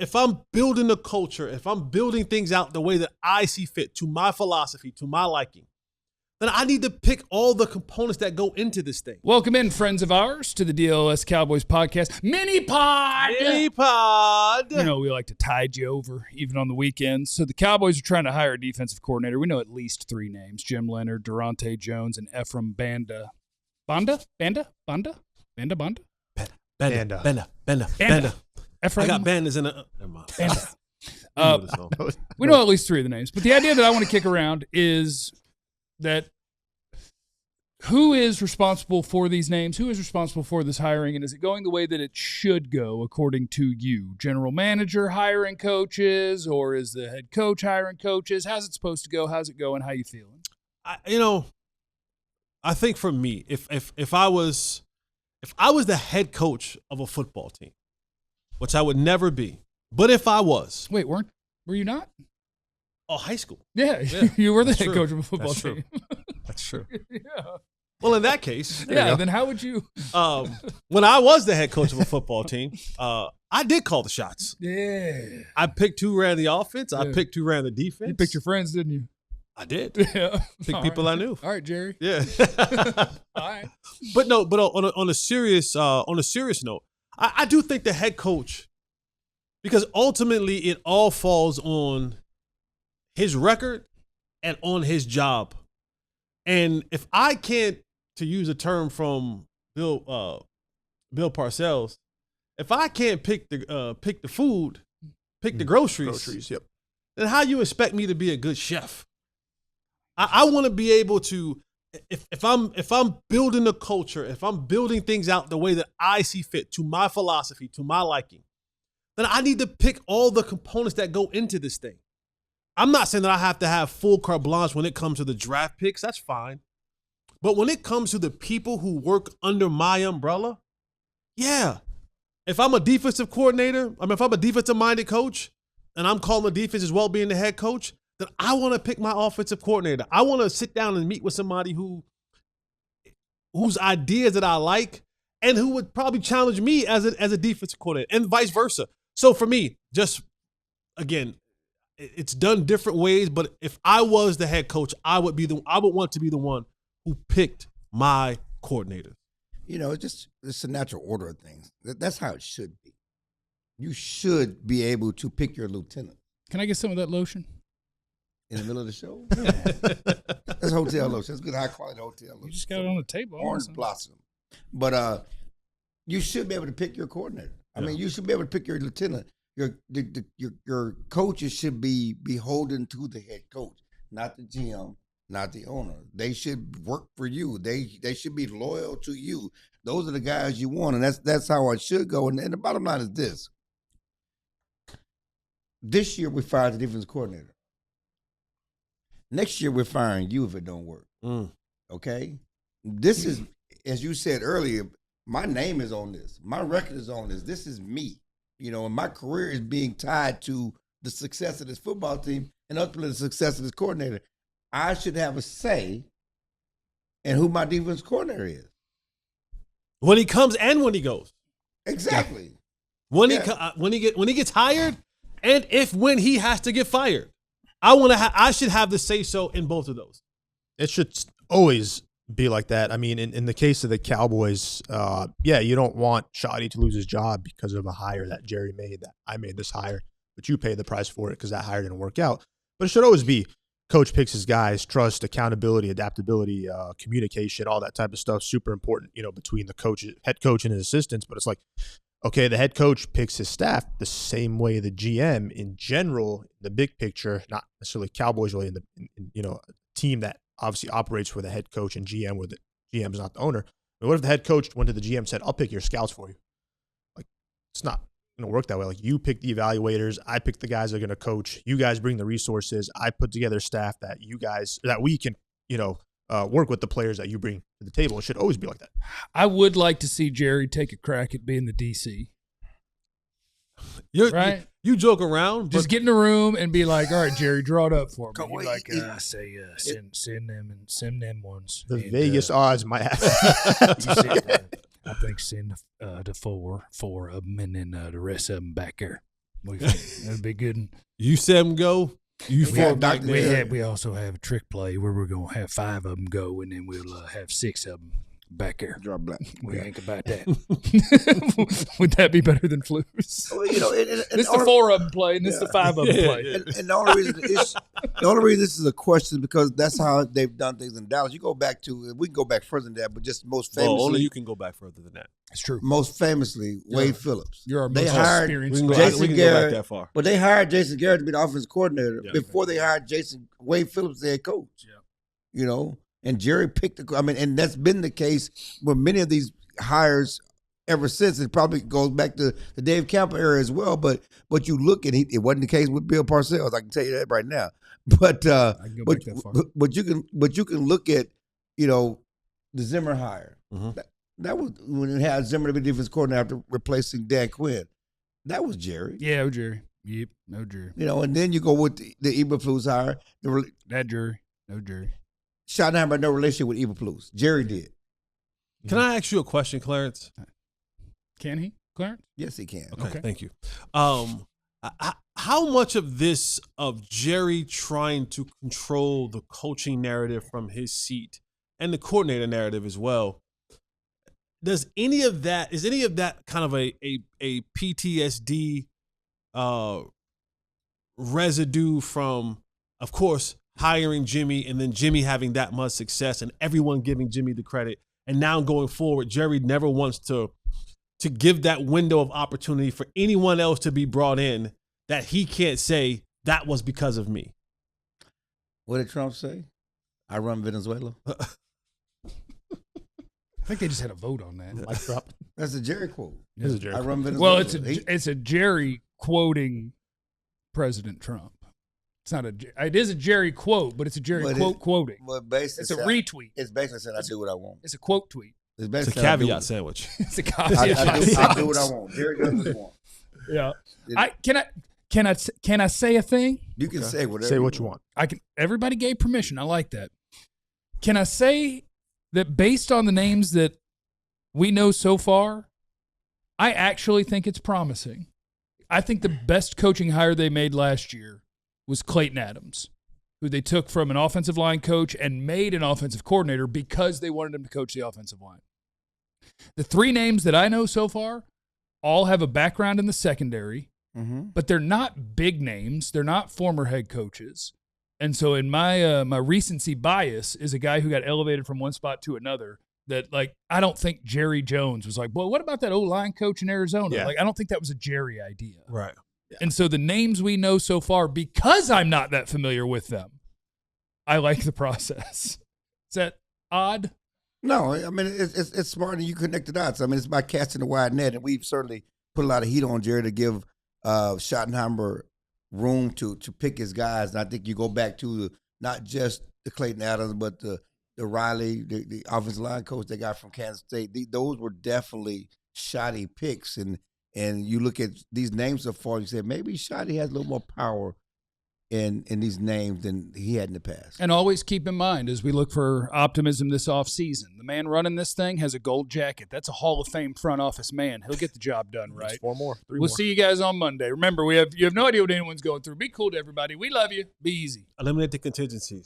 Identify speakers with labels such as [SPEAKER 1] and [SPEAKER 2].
[SPEAKER 1] if I'm building a culture, if I'm building things out the way that I see fit, to my philosophy, to my liking, then I need to pick all the components that go into this thing.
[SPEAKER 2] Welcome in, friends of ours, to the DLLS Cowboys Podcast. Mini pod!
[SPEAKER 1] Mini pod!
[SPEAKER 2] You know, we like to tide you over, even on the weekends. So the Cowboys are trying to hire a defensive coordinator. We know at least 3 names: Jim Leonard, Durante Jones, and Ephraim Banda. Banda? Ephraim.
[SPEAKER 1] I got bandas in a... Never mind.
[SPEAKER 2] Banda. We know at least 3 of the names. But the idea that I want to kick around is that who is responsible for these names? Who is responsible for this hiring? And is it going the way that it should go, according to you? General manager hiring coaches, or is the head coach hiring coaches? How's it supposed to go? How's it going? How you feeling?
[SPEAKER 1] I think for me, if I was the head coach of a football team, which I would never be, but if I was.
[SPEAKER 2] Wait, were you not?
[SPEAKER 1] Oh, high school.
[SPEAKER 2] Yeah. You were the head coach of a football team.
[SPEAKER 1] That's true.
[SPEAKER 2] Yeah.
[SPEAKER 1] Well, in that case.
[SPEAKER 2] Then how would you?
[SPEAKER 1] When I was the head coach of a football team, I did call the shots.
[SPEAKER 2] Yeah.
[SPEAKER 1] I picked who ran the offense. I picked who ran the defense.
[SPEAKER 2] You picked your friends, didn't you?
[SPEAKER 1] I did.
[SPEAKER 2] Yeah.
[SPEAKER 1] Pick people I knew.
[SPEAKER 2] All right, Jerry.
[SPEAKER 1] Yeah.
[SPEAKER 2] All right.
[SPEAKER 1] But on a serious note, I do think the head coach, because ultimately it all falls on his record and on his job. And if I can't, to use a term from Bill Parcells, if I can't pick the food, pick the groceries,
[SPEAKER 3] yep.
[SPEAKER 1] Then how you expect me to be a good chef? I want to be able to, if I'm building a culture, if I'm building things out the way that I see fit, to my philosophy, to my liking, then I need to pick all the components that go into this thing. I'm not saying that I have to have full carte blanche when it comes to the draft picks. That's fine. But when it comes to the people who work under my umbrella, yeah. If I'm a defensive coordinator, if I'm a defensive-minded coach, and I'm calling the defense as well being the head coach, then I want to pick my offensive coordinator. I want to sit down and meet with somebody whose ideas that I like and who would probably challenge me as a defensive coordinator, and vice versa. So for me, just again, it's done different ways, but if I was the head coach, I would want to be the one who picked my coordinator.
[SPEAKER 3] You know, it's a natural order of things. That's how it should be. You should be able to pick your lieutenant.
[SPEAKER 2] Can I get some of that lotion?
[SPEAKER 3] In the middle of the show? Yeah. That's hotel lotion. That's good high-quality hotel lotion.
[SPEAKER 2] You just got it on the table.
[SPEAKER 3] Orange blossom. But you should be able to pick your coordinator. I mean, you should be able to pick your lieutenant. Your coaches should be beholden to the head coach, not the GM, not the owner. They should work for you. They should be loyal to you. Those are the guys you want, and that's how it should go. And the bottom line is this. This year we fired the defense coordinator. Next year we're firing you if it don't work. Okay? This is, as you said earlier, my name is on this. My record is on this. This is me. You know, and my career is being tied to the success of this football team and ultimately the success of this coordinator. I should have a say in who my defense coordinator is.
[SPEAKER 1] When he comes and when he goes.
[SPEAKER 3] Exactly.
[SPEAKER 1] When he gets hired, and when he has to get fired. I should have the say so in both of those.
[SPEAKER 4] It should always be like that. I mean, in the case of the Cowboys, you don't want Schotty to lose his job because of a hire that Jerry made, that I made this hire, but you pay the price for it because that hire didn't work out. But it should always be coach picks his guys, trust, accountability, adaptability, communication, all that type of stuff. Super important, between the head coach and his assistants. But it's like, okay, the head coach picks his staff the same way the GM in general, the big picture, not necessarily Cowboys really, in a team that obviously operates for the head coach and GM, where the GM is not the owner. But what if the head coach went to the GM and said, I'll pick your scouts for you? Like, it's not going to work that way. Like, you pick the evaluators, I pick the guys that are going to coach, you guys bring the resources, I put together staff that we can, work with the players that you bring to the table. It should always be like that.
[SPEAKER 2] I would like to see Jerry take a crack at being the DC.
[SPEAKER 1] Right? You joke around.
[SPEAKER 2] Just get in the room and be like, all right, Jerry, draw it up for me. You're like, send them ones.
[SPEAKER 4] The Vegas odds might have.
[SPEAKER 2] I think send the four of them, and then the rest of them back there. That'd be good.
[SPEAKER 1] You 7 go. You 4 back there.
[SPEAKER 2] We also have a trick play where we're going to have 5 of them go, and then we'll have 6 of them back there.
[SPEAKER 3] Draw black.
[SPEAKER 2] We ain't about that. Would that be better than Flus?
[SPEAKER 3] Well, you know,
[SPEAKER 2] This is the 4 of them play, and this is the 5 of them play.
[SPEAKER 3] And the only reason this is a question is because that's how they've done things in Dallas. You go back to, we can go back further than that, but just most famously.
[SPEAKER 1] Only you can go back further than that.
[SPEAKER 2] It's true.
[SPEAKER 3] Most famously, Wade Phillips.
[SPEAKER 2] You're our
[SPEAKER 3] They
[SPEAKER 2] most
[SPEAKER 3] hired
[SPEAKER 2] experienced.
[SPEAKER 1] We can
[SPEAKER 3] Jason
[SPEAKER 1] go
[SPEAKER 3] Garrett,
[SPEAKER 1] back that far.
[SPEAKER 3] but they hired Jason Garrett to be the offensive coordinator
[SPEAKER 1] Yeah.
[SPEAKER 3] before they hired Wade Phillips, their head coach.
[SPEAKER 2] Yeah.
[SPEAKER 3] You know, and Jerry picked and that's been the case with many of these hires ever since. It probably goes back to the Dave Campbell era as well. But you look at it wasn't the case with Bill Parcells. I can tell you that right now. But
[SPEAKER 2] I can go back that far.
[SPEAKER 3] but you can look at, you know, the Zimmer hire.
[SPEAKER 1] Mhm.
[SPEAKER 3] That was when it had Zimmer to be defense coordinator after replacing Dan Quinn. That was Jerry.
[SPEAKER 2] Yeah, no Jerry. Yep, no Jerry.
[SPEAKER 3] You know, and then you go with the Eberflus hire.
[SPEAKER 2] That Jerry. No Jerry.
[SPEAKER 3] Schottenheimer had no relationship with Eberflus. Jerry did.
[SPEAKER 1] Can I ask you a question, Clarence?
[SPEAKER 2] Can he, Clarence?
[SPEAKER 3] Yes, he can.
[SPEAKER 1] Okay,
[SPEAKER 2] Okay.
[SPEAKER 1] thank you. How much of this, of Jerry trying to control the coaching narrative from his seat and the coordinator narrative as well, is any of that kind of a PTSD residue from, of course, hiring Jimmy and then Jimmy having that much success and everyone giving Jimmy the credit, and now going forward, Jerry never wants to give that window of opportunity for anyone else to be brought in that he can't say that was because of me?
[SPEAKER 3] What did Trump say? I run Venezuela.
[SPEAKER 2] I think they just had a vote on that.
[SPEAKER 4] Mic drop.
[SPEAKER 3] That's a Jerry quote.
[SPEAKER 4] This is Jerry.
[SPEAKER 3] I run Venezuela.
[SPEAKER 2] Well, it's a Jerry quoting President Trump. It's not it is a Jerry quote, but it's a Jerry quoting.
[SPEAKER 3] But basically,
[SPEAKER 2] It's a retweet.
[SPEAKER 3] It's basically saying I do what I want.
[SPEAKER 2] It's a quote tweet.
[SPEAKER 3] It's
[SPEAKER 1] It's a
[SPEAKER 3] basically
[SPEAKER 1] caveat sandwich.
[SPEAKER 2] It's a
[SPEAKER 3] I
[SPEAKER 2] caveat.
[SPEAKER 3] do what I want. Jerry does what he wants.
[SPEAKER 2] Yeah. Can I say a thing?
[SPEAKER 3] You can say whatever.
[SPEAKER 4] Say what you want.
[SPEAKER 2] Everybody gave permission. I like that. Can I say that based on the names that we know so far, I actually think it's promising. I think the best coaching hire they made last year was Clayton Adams, who they took from an offensive line coach and made an offensive coordinator because they wanted him to coach the offensive line. The 3 names that I know so far all have a background in the secondary, but they're not big names. They're not former head coaches. And so in my my recency bias is a guy who got elevated from one spot to another that, like, I don't think Jerry Jones was like, well, what about that O-line coach in Arizona?
[SPEAKER 4] Yeah.
[SPEAKER 2] Like, I don't think that was a Jerry idea.
[SPEAKER 1] Right.
[SPEAKER 4] Yeah.
[SPEAKER 2] And so the names we know so far, because I'm not that familiar with them, I like the process. Is that odd?
[SPEAKER 3] No, I mean, it's smart and you connect the dots. I mean, it's by casting a wide net, and we've certainly put a lot of heat on Jerry to give Schottenheimer room to pick his guys. And I think you go back to not just the Clayton Adams, but the Riley, the offensive line coach they got from Kansas State. Those were definitely Schotty picks. And you look at these names so far, you say maybe Schotty has a little more power in these names than he had in the past.
[SPEAKER 2] And always keep in mind, as we look for optimism this offseason, the man running this thing has a gold jacket. That's a Hall of Fame front office man. He'll get the job done, right?
[SPEAKER 4] It's 4 more. 3
[SPEAKER 2] We'll
[SPEAKER 4] more.
[SPEAKER 2] see you guys on Monday. Remember, you have no idea what anyone's going through. Be cool to everybody. We love you. Be easy.
[SPEAKER 1] Eliminate the contingencies.